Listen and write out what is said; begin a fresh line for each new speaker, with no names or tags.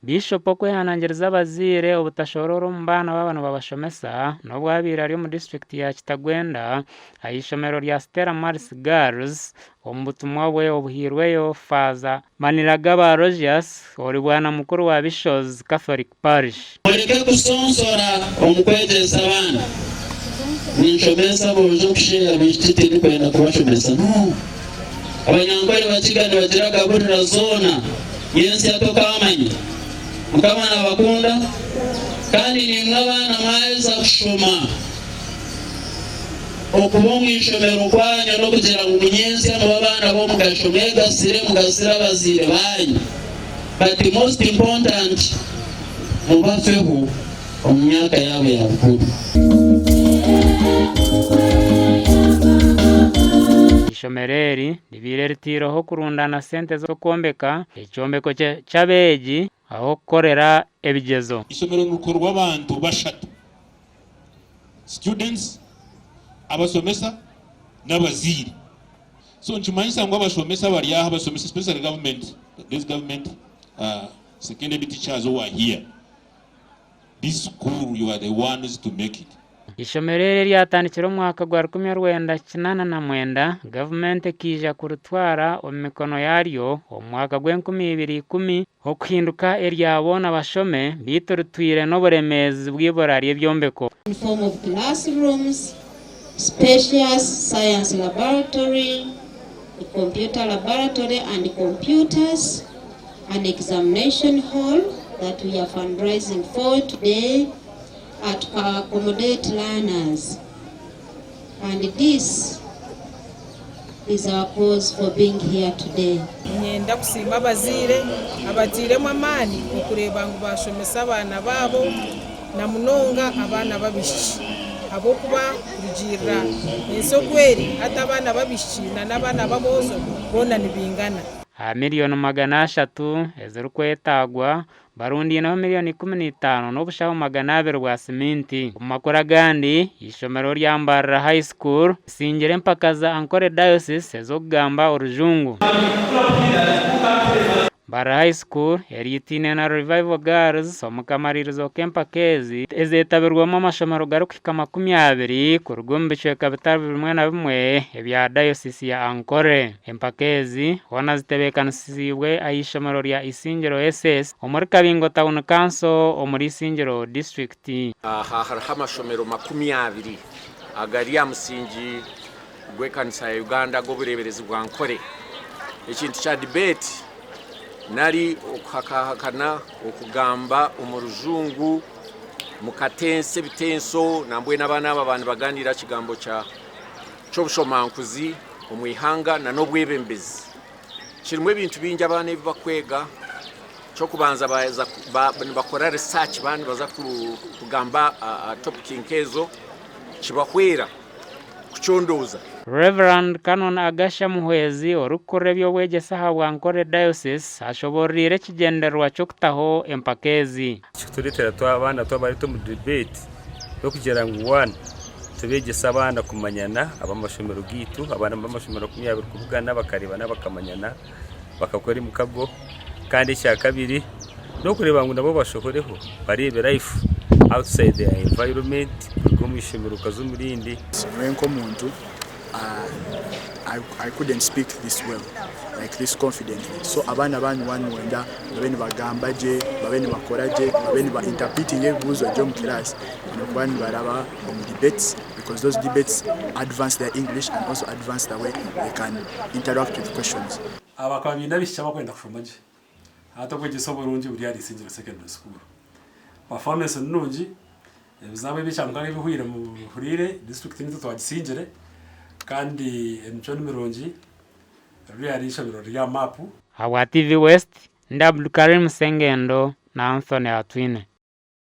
Bishop okwehanangiriza abazire obutashorora omu baana b'abana babashomesa n'obwabire ari mu district ya Kitagwenda ayishomero rya Stella Maris Girls omu butumwa bwe obuhirweyo Faza Maniragaba Rogers ori bwana mukuru wa Bishops Catholic Parish.
Mureke kusonsora omukwegesa abaana ninshomesa bozo kushera bitite nikwenda kubashomesa no abanyankweli bakigani bagira gahurira zona yensi atoka amanyi mukabana bakunda kandi nimwe abana mweza kushoma okuba mwishomero kwanya no kugira ngo munyensi abo abana bo mugashome mugasira abazire banyu, but the most important mubafeho omyaka yabo ya bukuru.
Ishomereri libire ritiroho kurundana sente zo kwombeka ekyombeko cy'abeegi aho korera ebigezo.
Isomero nukorwa abantu bashatu, students, abasomesa n'abaziri. So nchimanyisa ngo abasomesa bari aha, abasomesa especially government, this government secondary teachers who are here. This school, you are the ones to make it.
Ishomereri ryatandikira umwaka gwa 1989 government kija kurutwara omikono yaryo omwaka gwa 2010 okuhinduka eryabona bashome biturutwire n'oburemezi bw'ibora ry'ebyombeko.
In form of classrooms, spacious science laboratory, a computer laboratory and computers, an examination hall that we are fundraising for today at accommodate learners, and this is our cause for being here today.
Nyenda kusima abazire mwamani okureba ngo bashomesa abana babo na munonga abana babishi abo kuba kujira ensogweri hata abana babishi n'abana babozo bona nibingana
miliyoni 300 ezirukwetagwa barundi na miliyoni 15 n'obushaho 200 bwa siminti makora gandi ishomero rya Mbarara High School singire mpaka za Ankole Diocese ezogamba orujungu. Mbarara High School eritine na Revival Girls omukamaririzo kempakezi ezetabirwamo amashomero garukika 20 ku rw'ombicweka bitari bimwe na bimwe ebya Diocese ya Ankole. Empakezi wana zitebekanisiibwe ayishomero rya Isingiro SS omuri Kabingo Town Council omuri Isingiro District.
Hariho amashomero 20 agari ya musingi gw'ekanisa ya Uganda g'obureberezi bwa Ankole. Ekintu kya debate nari okuhakahakana okugamba omurujungu mukatense bitenso nambwe n'abana abantu baganira kigambo cy'obushomankuzi omwihanga na n'obwebembezi. Kirimwe ebintu bingi abana ebibakwega cyo kubanza bakora research bandi baza kugamba topic nkezo kibahwera kuchondoza.
Reverend Canon Agasha Muhwezi orukore by'obwegesa habwa Ankole Diocese ashoborire kigenderwa cyo kutaho empakezi.
Turitera twabana twabari mu debate yo kugira ngo one tubegesa abana kumanyana abamashomero gitu abana bamashomero 20 kuvugana bakarebana bakamanyana bakakora mu kago kandi cya kabiri no kureba ngo nabo bashohoreho barebe life outside the environment kumishimiro kazumurindi.
Wenko muntu I couldn't speak this well, like this confidently. So abana banyu wenda babeni bagamba je babeni bakora je babeni ba interpreting ebibuzo je mu class nokubani baraba mu debates, because those debates advance their English and also advance the way they can interact with questions.
Abakabinda bishya bakwenda kufumaje hata kwegesa burungi buri ari Isingiro secondary school performance nungi bizabe bicamka n'ibihwire mu hurire district nito twagisingire kandi emcho nimirungi rya rishabiro rya mapu.
Hawa TV West, Ndablu Karim Sengendo na Anthony Atwine.